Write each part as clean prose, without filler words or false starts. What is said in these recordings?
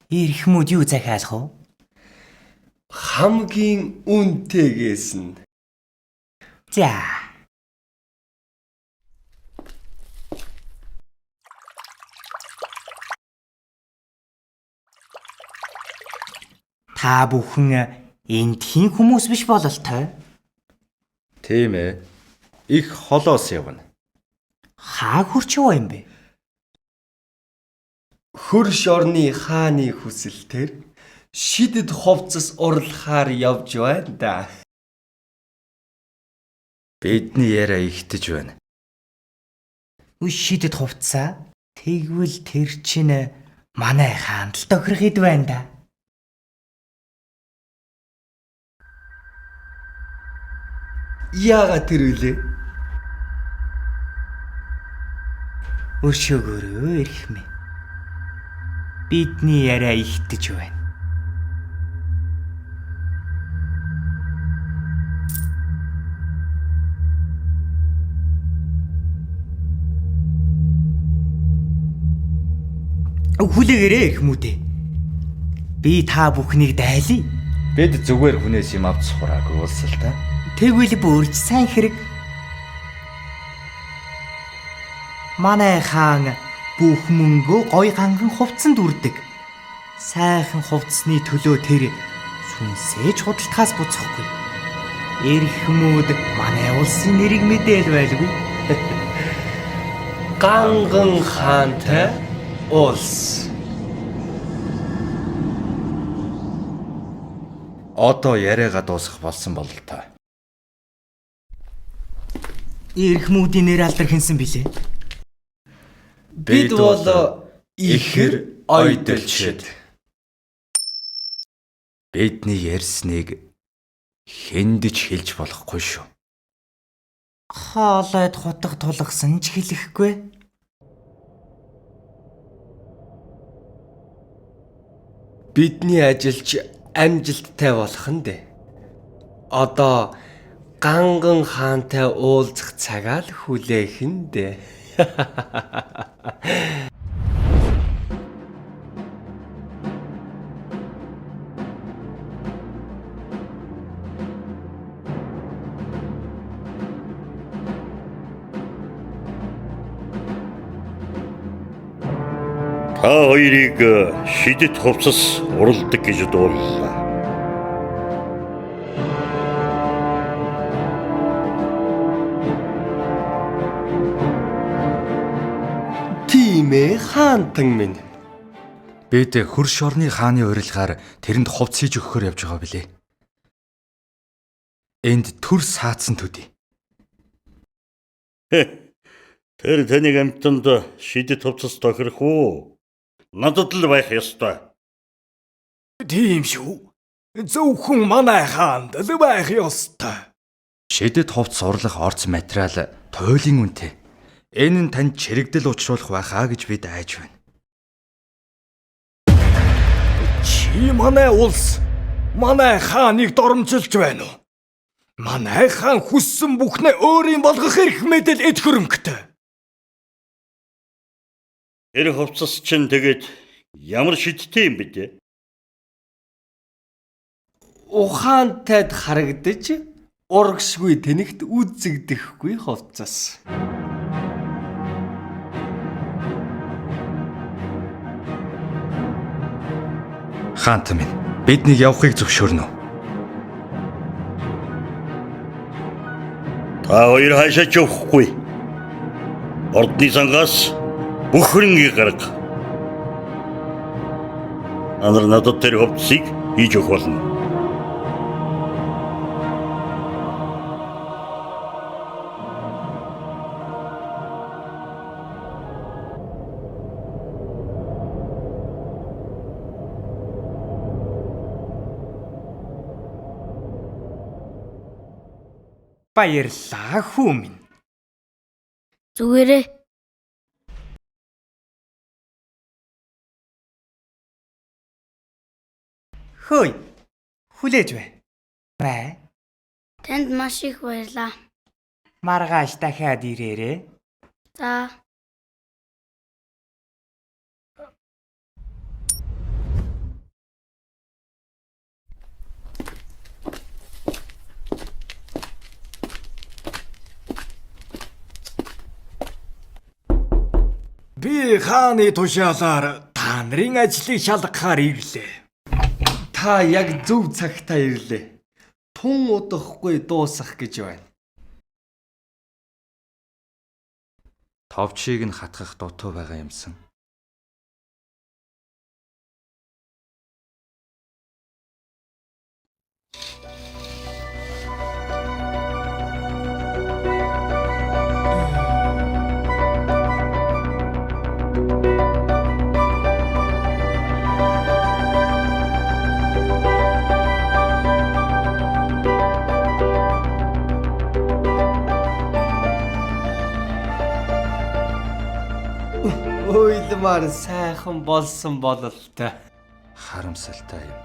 Ирэх мөд юу захиалах вэ? Хамгийн үнэтэйгээс нь. За. Та бүхэн эндхийн хүмүүс биш бололтой. Тийм ээ. Их холоос явна. Хаа хурч яваа юм бэ? Хөрш орны хааны хүсэлтээр шидэд хувцас урлахаар явж байна да. Бидний яриа ихтэж байна. Шидэд хувцаа. Тэгвэл тэр чинь манай хаанд л тохирох ид байна да. Яагаад тэр үлээ? Өршөөгөөрөө ирэх мэ. Бидний яриа ихтэж байна. Хүлээгээрээ ирэх мүүдээ. Би та бүхнийг дайлъя. Бид зүгээр хүнээс юм авч сураагүй улсалтай. Тэгвэл бүрж сайн хэрэг. Манай хаан бүх мөнгөө гой ганган хувцсанд үрдэг. Сайхан хувцсны төлөө тэр сүнсээж худалдахаас буцахгүй. Ирэх мүүд манай улсын нэрийг мэдээл байлгүй. Ганган хаантай улс. Одоо яриагаа дуусгах болсон бол та. Ирэх мүүдийн нэр алдар хинсэн билээ. Бид бол ихэр ойдолчид. Бидний ярьсныг хэндэж хэлж болохгүй шүү. Хоолойд хутга тулгасан ч хэлэхгүй. Бидний ажилч амжилттай болох нь дээ. Одоо ганган хаантай уулзах цагаа л хүлээх нь дээ. Та хоёрыг шидэт хувцас уралдаг гэж дууллаа. Тийм ээ, хаантан минь. Бид хөрш орны хааны урилгаар тэрэнд хувц хийж өгөхөөр явж байгаа билээ. Энд төр саацсан төдий. Тэр таныг амтанд шидэт хувцас тохирох уу? Надад л байх ёстой. Тийм шүү. Зөвхөн манай хаанд л байх ёстой. Шидэт хувцс урлах орц материал туйлын үнэтэй. Энэ нь танд чирэгдэл учруулах байхаа гэж бид айж байна. Чи манай улс, манай хааныг доромжилж байна уу? Манай хаан хүссэн бүхнээ өөрийн болгох эрх мэдэл эд хөрөнгөтэй. Тэр хувцас чинь тэгээд ямар шидтэй юм бэ те? Ухаантайд харагдаж урагшгүй тэнэгт үзэгдэхгүй хувцас. Хаант минь биднийг явахыг зөвшөөрнө үү? Та хоёр хаашаа ч явахгүй. Ордны сангаас бүх хөрөнгийг гарга. Анар надад тэр хувцсыг хийж өгөх болно. Баярлалаа хүү минь. Зүгээрээ. Хөөе. Хүлээж бай. Бай. Танд маш их баярлалаа. Маргааш дахиад ирээрээ. За. Би хааны тушаалаар та нарын ажлыг шалгахаар ирлээ. Та яг зөв цагтаа ирлээ. Тун удахгүй дуусах гэж байна. Товчийг нь хатгах дутуу байгаа юмсан. Уйлмаар сайхан болсон бололтой. Харамсалтай юм.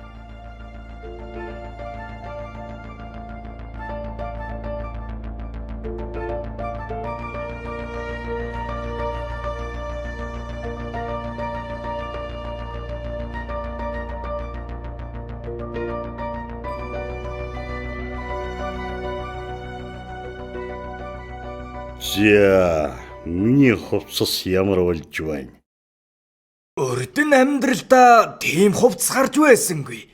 За, миний хувцас ямар болж байна? Өрдөн амьдралдаа тийм хувцас гарч байсангүй.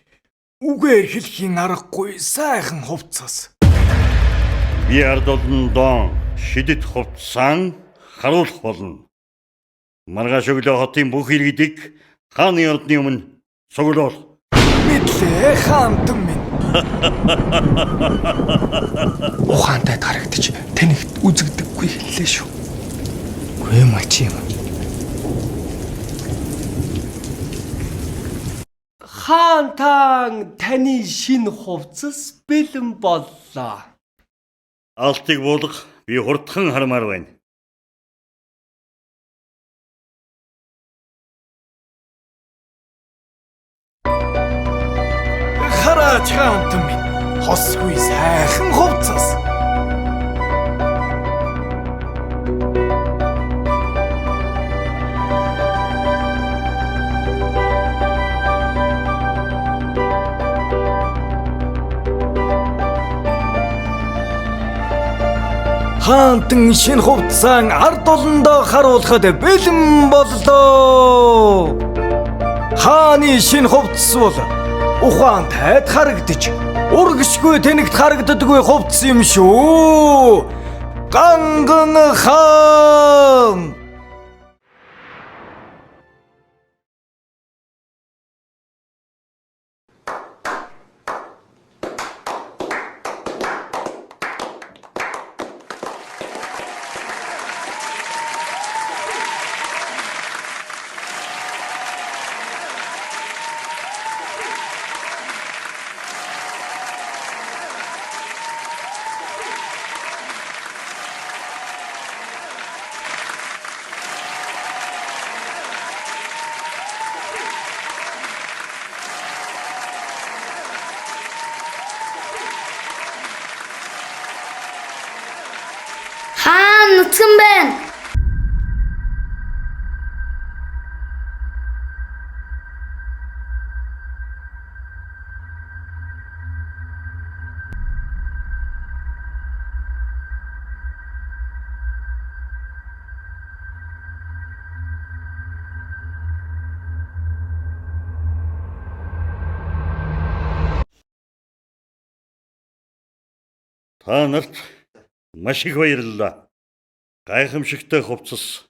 Үгээр хэлхийн аргагүй сайхан хувцас. Би ард олон дон шидэт хувцсан харуулах болно. Маргааш өглөө хотын бүх иргэдэг хааны ордны өмнө цуглуул. Мэдлээ хаантан минь. Ухаантай харагдаж танигт үзэгдэггүй хэллээ шүү. Гүй мачи юм. Хаантан таны шинэ хувцас бэлэн боллоо. Алтыг буулгах би хурдхан хармаар байна. Хараач хаантан минь. Хосгүй сайхан хувцас. Хаантан шинэ хувцсан ард олондоо харуулхад бэлэн боллоо. Хааны шинэ хувцас бол ухаантай харагдаж урагшгүй тэнэгт харагддаггүй хувцас юм шүү. Ганган хаан. Хаан нүцгэн байна. Та нарт маш их баярлалаа. Гайхамшигтай хувцас.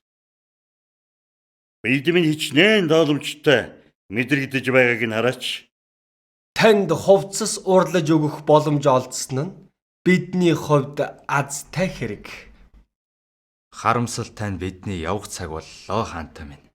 Бидмийн хичнээн даалгавчтай мэдрэгдэж байгааг нь хараач. Танд хувцас урлаж өгөх боломж олдсон нь бидний хувьд азтай хэрэг. Харамсал тань бидний явах цаг боллоо хаантаа минь.